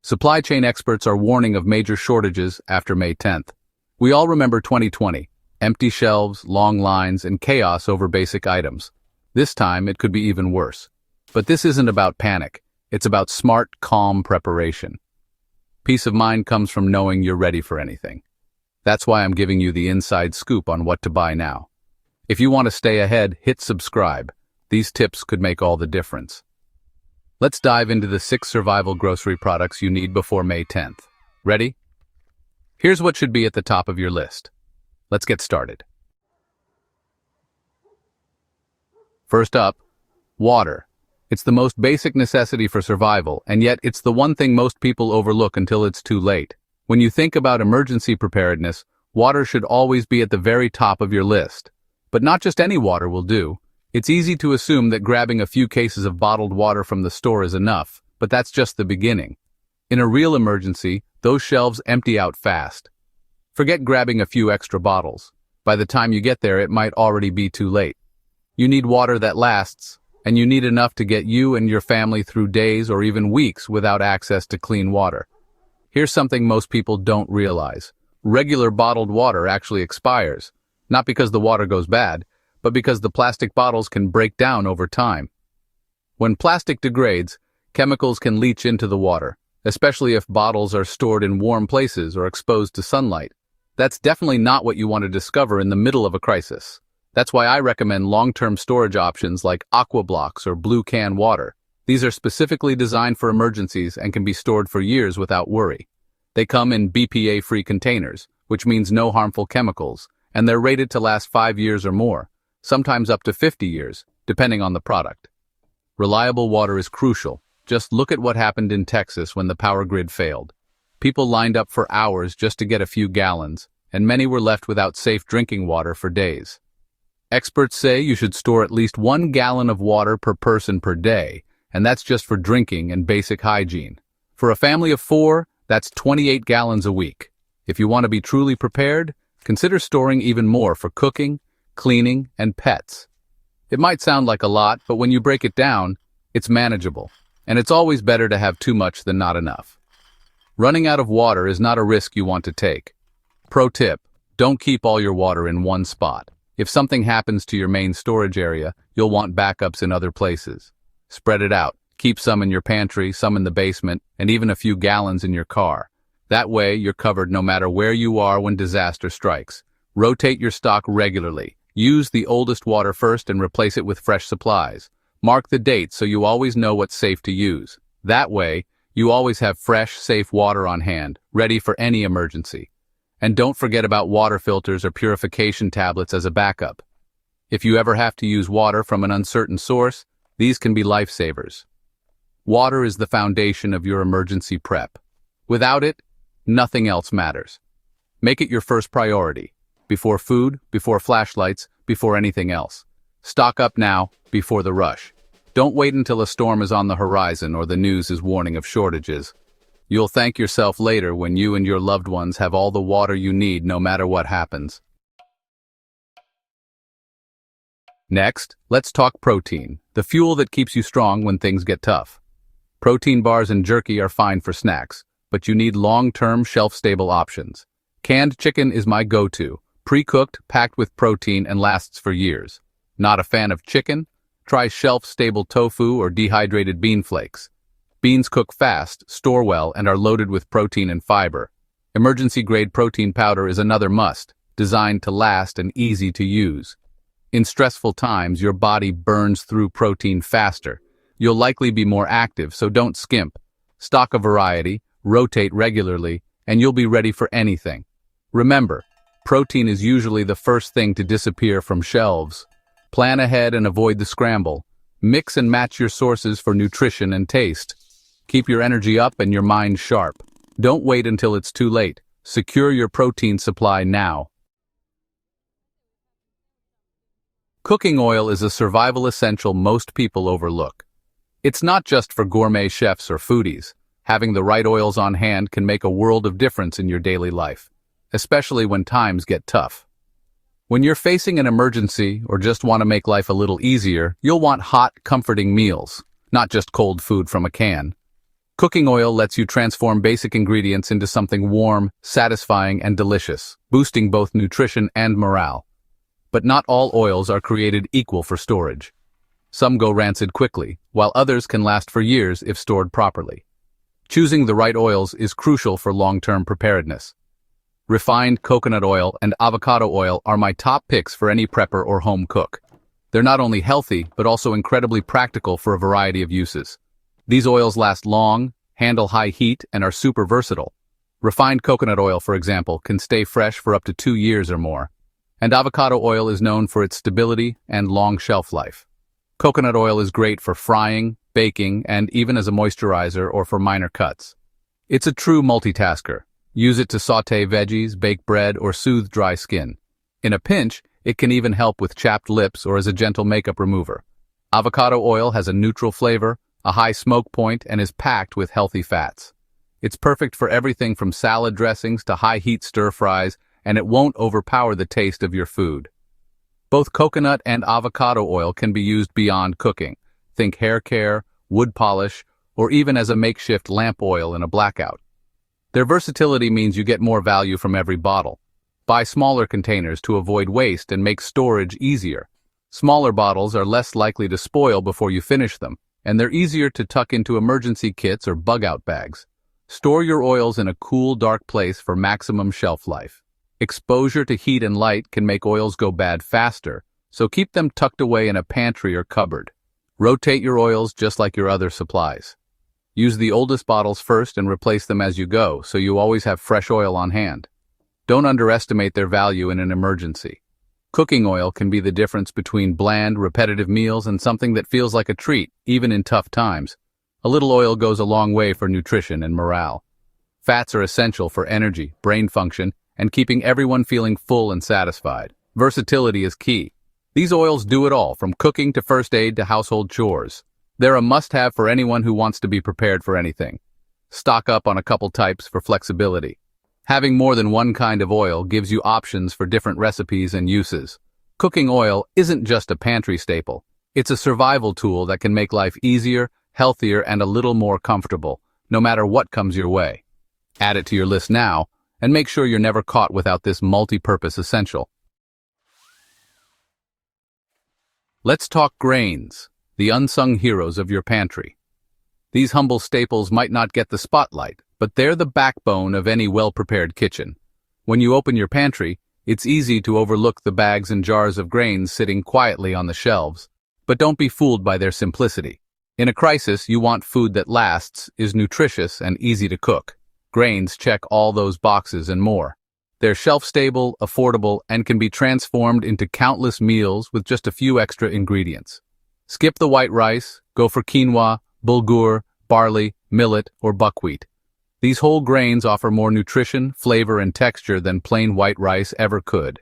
Supply chain experts are warning of major shortages after May 10th. We all remember 2020, empty shelves, long lines, and chaos over basic items. This time, it could be even worse. But this isn't about panic. It's about smart, calm preparation. Peace of mind comes from knowing you're ready for anything. That's why I'm giving you the inside scoop on what to buy now. If you want to stay ahead, hit subscribe. These tips could make all the difference. Let's dive into the 6 survival grocery products you need before May 10th. Ready? Here's what should be at the top of your list. Let's get started. First up, water. It's the most basic necessity for survival, and yet it's the one thing most people overlook until it's too late. When you think about emergency preparedness, water should always be at the very top of your list. But not just any water will do. It's easy to assume that grabbing a few cases of bottled water from the store is enough, but that's just the beginning. In a real emergency, those shelves empty out fast. Forget grabbing a few extra bottles. By the time you get there, it might already be too late. You need water that lasts, and you need enough to get you and your family through days or even weeks without access to clean water. Here's something most people don't realize. Regular bottled water actually expires, not because the water goes bad, but because the plastic bottles can break down over time. When plastic degrades, chemicals can leach into the water, especially if bottles are stored in warm places or exposed to sunlight. That's definitely not what you want to discover in the middle of a crisis. That's why I recommend long-term storage options like aqua blocks or blue can water. These are specifically designed for emergencies and can be stored for years without worry. They come in BPA-free containers, which means no harmful chemicals, and they're rated to last 5 years or more, sometimes up to 50 years, depending on the product. Reliable water is crucial. Just look at what happened in Texas when the power grid failed. People lined up for hours just to get a few gallons, and many were left without safe drinking water for days. Experts say you should store at least 1 gallon of water per person per day, and that's just for drinking and basic hygiene. For a family of 4, that's 28 gallons a week. If you want to be truly prepared, consider storing even more for cooking, cleaning, and pets. It might sound like a lot, but when you break it down, it's manageable, and it's always better to have too much than not enough. Running out of water is not a risk you want to take. Pro tip, don't keep all your water in one spot. If something happens to your main storage area, you'll want backups in other places. Spread it out. Keep some in your pantry, some in the basement, and even a few gallons in your car. That way, you're covered no matter where you are when disaster strikes. Rotate your stock regularly. Use the oldest water first and replace it with fresh supplies. Mark the date so you always know what's safe to use. That way, you always have fresh, safe water on hand, ready for any emergency. And don't forget about water filters or purification tablets as a backup. If you ever have to use water from an uncertain source, these can be lifesavers. Water is the foundation of your emergency prep. Without it, nothing else matters. Make it your first priority. Before food, before flashlights, before anything else. Stock up now, before the rush. Don't wait until a storm is on the horizon or the news is warning of shortages. You'll thank yourself later when you and your loved ones have all the water you need no matter what happens. Next, let's talk protein, the fuel that keeps you strong when things get tough. Protein bars and jerky are fine for snacks, but you need long-term, shelf-stable options. Canned chicken is my go-to, pre-cooked, packed with protein, and lasts for years. Not a fan of chicken? Try shelf-stable tofu or dehydrated bean flakes. Beans cook fast, store well, and are loaded with protein and fiber. Emergency-grade protein powder is another must, designed to last and easy to use. In stressful times, your body burns through protein faster. You'll likely be more active, so don't skimp. Stock a variety, rotate regularly, and you'll be ready for anything. Remember, protein is usually the first thing to disappear from shelves. Plan ahead and avoid the scramble. Mix and match your sources for nutrition and taste. Keep your energy up and your mind sharp. Don't wait until it's too late. Secure your protein supply now. Cooking oil is a survival essential most people overlook. It's not just for gourmet chefs or foodies. Having the right oils on hand can make a world of difference in your daily life, especially when times get tough. When you're facing an emergency or just want to make life a little easier, you'll want hot, comforting meals, not just cold food from a can. Cooking oil lets you transform basic ingredients into something warm, satisfying, and delicious, boosting both nutrition and morale. But not all oils are created equal for storage. Some go rancid quickly, while others can last for years if stored properly. Choosing the right oils is crucial for long-term preparedness. Refined coconut oil and avocado oil are my top picks for any prepper or home cook. They're not only healthy, but also incredibly practical for a variety of uses. These oils last long, handle high heat, and are super versatile. Refined coconut oil, for example, can stay fresh for up to 2 years or more. And avocado oil is known for its stability and long shelf life. Coconut oil is great for frying, baking, and even as a moisturizer or for minor cuts. It's a true multitasker. Use it to sauté veggies, bake bread, or soothe dry skin. In a pinch, it can even help with chapped lips or as a gentle makeup remover. Avocado oil has a neutral flavor, a high smoke point, and is packed with healthy fats. It's perfect for everything from salad dressings to high-heat stir-fries, and it won't overpower the taste of your food. Both coconut and avocado oil can be used beyond cooking. Think hair care, wood polish, or even as a makeshift lamp oil in a blackout. Their versatility means you get more value from every bottle. Buy smaller containers to avoid waste and make storage easier. Smaller bottles are less likely to spoil before you finish them, and they're easier to tuck into emergency kits or bug-out bags. Store your oils in a cool, dark place for maximum shelf life. Exposure to heat and light can make oils go bad faster, so keep them tucked away in a pantry or cupboard. Rotate your oils just like your other supplies. Use the oldest bottles first and replace them as you go, so you always have fresh oil on hand. Don't underestimate their value in an emergency. Cooking oil can be the difference between bland, repetitive meals and something that feels like a treat, even in tough times. A little oil goes a long way for nutrition and morale. Fats are essential for energy, brain function, and keeping everyone feeling full and satisfied. Versatility is key. These oils do it all, from cooking to first aid to household chores. They're a must-have for anyone who wants to be prepared for anything. Stock up on a couple types for flexibility. Having more than one kind of oil gives you options for different recipes and uses. Cooking oil isn't just a pantry staple. It's a survival tool that can make life easier, healthier, and a little more comfortable, no matter what comes your way. Add it to your list now, and make sure you're never caught without this multi-purpose essential. Let's talk grains, the unsung heroes of your pantry. These humble staples might not get the spotlight, but they're the backbone of any well-prepared kitchen. When you open your pantry, it's easy to overlook the bags and jars of grains sitting quietly on the shelves. But don't be fooled by their simplicity. In a crisis, you want food that lasts, is nutritious, and easy to cook. Grains check all those boxes and more. They're shelf-stable, affordable, and can be transformed into countless meals with just a few extra ingredients. Skip the white rice, go for quinoa, bulgur, barley, millet, or buckwheat. These whole grains offer more nutrition, flavor, and texture than plain white rice ever could.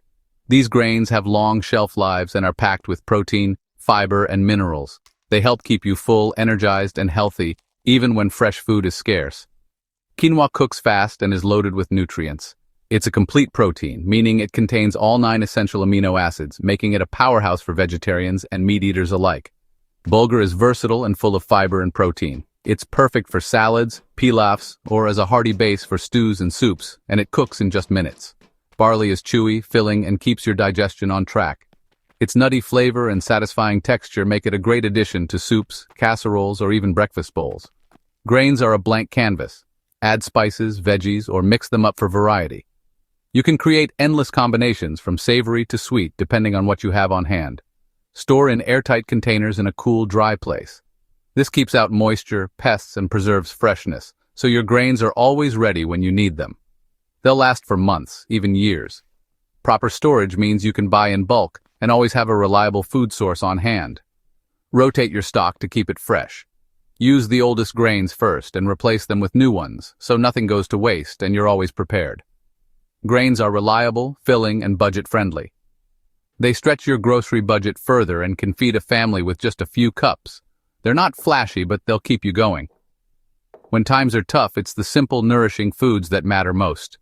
These grains have long shelf lives and are packed with protein, fiber, and minerals. They help keep you full, energized, and healthy, even when fresh food is scarce. Quinoa cooks fast and is loaded with nutrients. It's a complete protein, meaning it contains all 9 essential amino acids, making it a powerhouse for vegetarians and meat eaters alike. Bulgur is versatile and full of fiber and protein. It's perfect for salads, pilafs, or as a hearty base for stews and soups, and it cooks in just minutes. Barley is chewy, filling, and keeps your digestion on track. Its nutty flavor and satisfying texture make it a great addition to soups, casseroles, or even breakfast bowls. Grains are a blank canvas. Add spices, veggies, or mix them up for variety. You can create endless combinations from savory to sweet depending on what you have on hand. Store in airtight containers in a cool, dry place. This keeps out moisture, pests, and preserves freshness, so your grains are always ready when you need them. They'll last for months, even years. Proper storage means you can buy in bulk and always have a reliable food source on hand. Rotate your stock to keep it fresh. Use the oldest grains first and replace them with new ones, so nothing goes to waste and you're always prepared. Grains are reliable, filling, and budget-friendly. They stretch your grocery budget further and can feed a family with just a few cups. They're not flashy, but they'll keep you going. When times are tough, it's the simple, nourishing foods that matter most.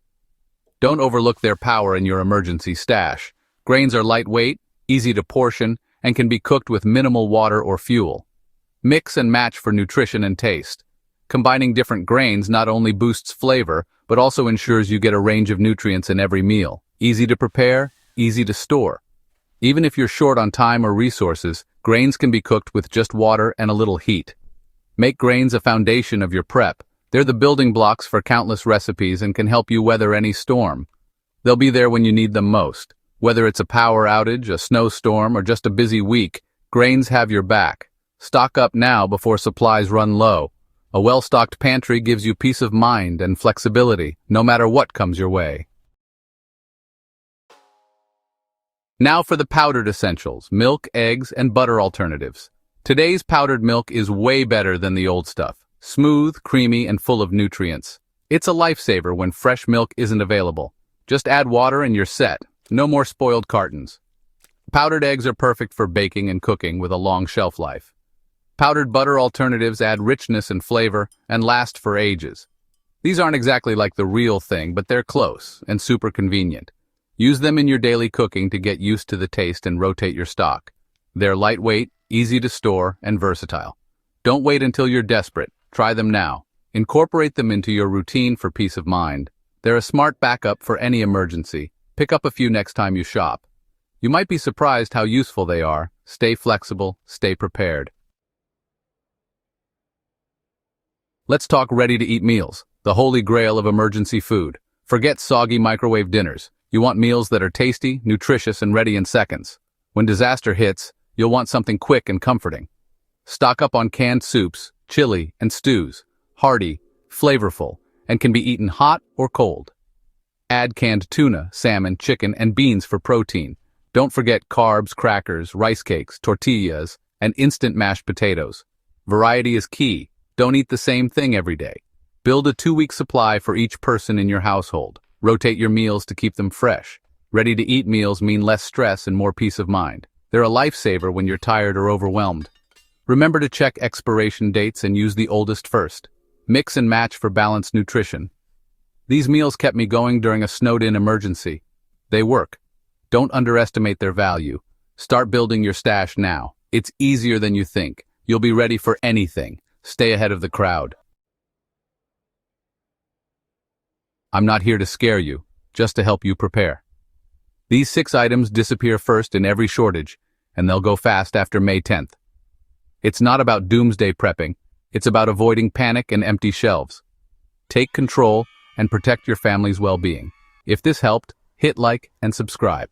Don't overlook their power in your emergency stash. Grains are lightweight, easy to portion, and can be cooked with minimal water or fuel. Mix and match for nutrition and taste. Combining different grains not only boosts flavor, but also ensures you get a range of nutrients in every meal. Easy to prepare, easy to store. Even if you're short on time or resources, grains can be cooked with just water and a little heat. Make grains a foundation of your prep. They're the building blocks for countless recipes and can help you weather any storm. They'll be there when you need them most. Whether it's a power outage, a snowstorm, or just a busy week, grains have your back. Stock up now before supplies run low. A well-stocked pantry gives you peace of mind and flexibility, no matter what comes your way. Now for the powdered essentials, milk, eggs, and butter alternatives. Today's powdered milk is way better than the old stuff. Smooth, creamy, and full of nutrients. It's a lifesaver when fresh milk isn't available. Just add water and you're set. No more spoiled cartons. Powdered eggs are perfect for baking and cooking with a long shelf life. Powdered butter alternatives add richness and flavor and last for ages. These aren't exactly like the real thing, but they're close and super convenient. Use them in your daily cooking to get used to the taste and rotate your stock. They're lightweight, easy to store, and versatile. Don't wait until you're desperate. Try them now. Incorporate them into your routine for peace of mind. They're a smart backup for any emergency. Pick up a few next time you shop. You might be surprised how useful they are. Stay flexible, stay prepared. Let's talk ready-to-eat meals, the holy grail of emergency food. Forget soggy microwave dinners. You want meals that are tasty, nutritious, and ready in seconds. When disaster hits, you'll want something quick and comforting. Stock up on canned soups, chili, and stews. Hearty, flavorful, and can be eaten hot or cold. Add canned tuna, salmon, chicken, and beans for protein. Don't forget carbs, crackers, rice cakes, tortillas, and instant mashed potatoes. Variety is key. Don't eat the same thing every day. Build a 2-week supply for each person in your household. Rotate your meals to keep them fresh. Ready-to-eat meals mean less stress and more peace of mind. They're a lifesaver when you're tired or overwhelmed. Remember to check expiration dates and use the oldest first. Mix and match for balanced nutrition. These meals kept me going during a snowed-in emergency. They work. Don't underestimate their value. Start building your stash now. It's easier than you think. You'll be ready for anything. Stay ahead of the crowd. I'm not here to scare you, just to help you prepare. These 6 items disappear first in every shortage, and they'll go fast after May 10th. It's not about doomsday prepping. It's about avoiding panic and empty shelves. Take control and protect your family's well-being. If this helped, hit like and subscribe.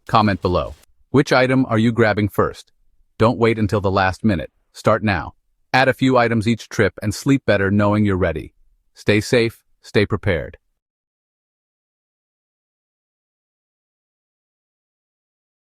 Comment below. Which item are you grabbing first? Don't wait until the last minute. Start now. Add a few items each trip and sleep better knowing you're ready. Stay safe, stay prepared.